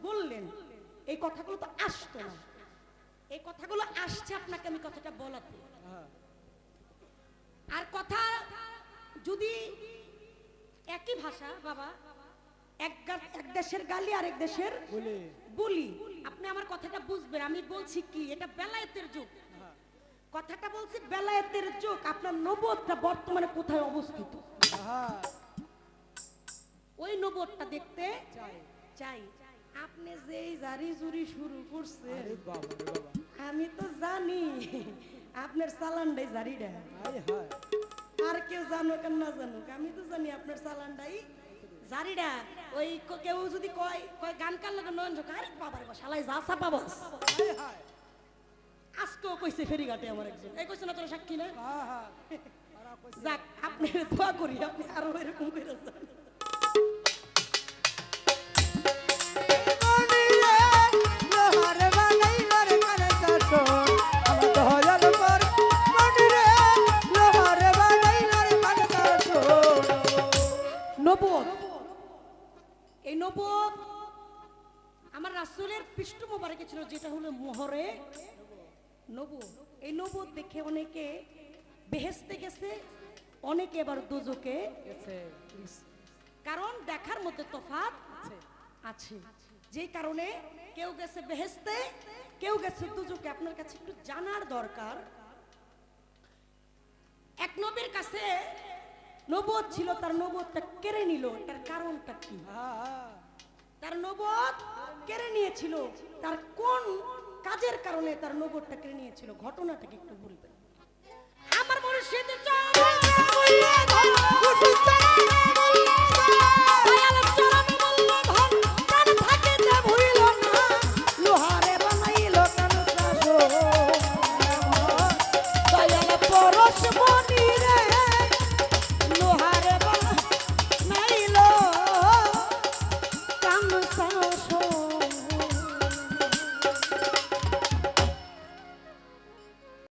বললেন এই কথাগুলো তো আসতো না, এই কথাগুলো আসছে আপনাকে আমি কথাটা বলাতে। আর কথা যদি একই ভাষা বাবা, এক দেশের গালি আর এক দেশের বলি, আপনি আমার কথাটা বুঝবেন। আমি বলছি কি, এটা বেলায়েতের যুগ, কথাটা বলছি বেলায়েতের যুগ। আপনার নবুয়তটা বর্তমানে কোথায় অবস্থিত, ওই নবুয়তটা দেখতে চাই। আপনি যেই জারি জুরি শুরু করছেন, আমি তো জানি আপনার চালানটাই জারিটা। আর কেউ জানুক আর না জানুক, আমি তো জানি আপনার চালানটাই জারিডা। ওই কেউ যদি কয় কয় গান কার লাগে নয়ন ঝোঁক, আরে বাবার শালাই যা চাপা বাস। আজকেও কইছে ফেরিঘাটে আমার একজন, এই কইছে না তোর সাক্ষী না। যাক, আপনি দোয়া করি আপনি আরো এরকম করে যান। নবুয়ত, এই নবুয়ত আমার রাসূলের পৃষ্ঠ মোবারকে ছিল, যেটা হলো মোহরে নবুয়ত। এই নবুয়ত দেখে অনেকে বেহেশতে গেছে, অনেকে আবার দোজখে গেছে। কারণ দেখার মধ্যে তফাৎ আছে, যেই কারণে কেউ গেছে বেহেশতে, কেউ গেছে দোজখে। আপনার কাছে একটু জানার দরকার, এক নবীর কাছে নবুয়ত ছিল, তার নবুয়তটা কেড়ে নিল, তার কারণটা কি? তার নবুয়ত কেড়ে নিয়েছিল, তার কোন কাজের কারণে তার নবুয়তটা কেড়ে নিয়েছিল, ঘটনাটাকে একটু বলবেন। আমার মুর্শিদ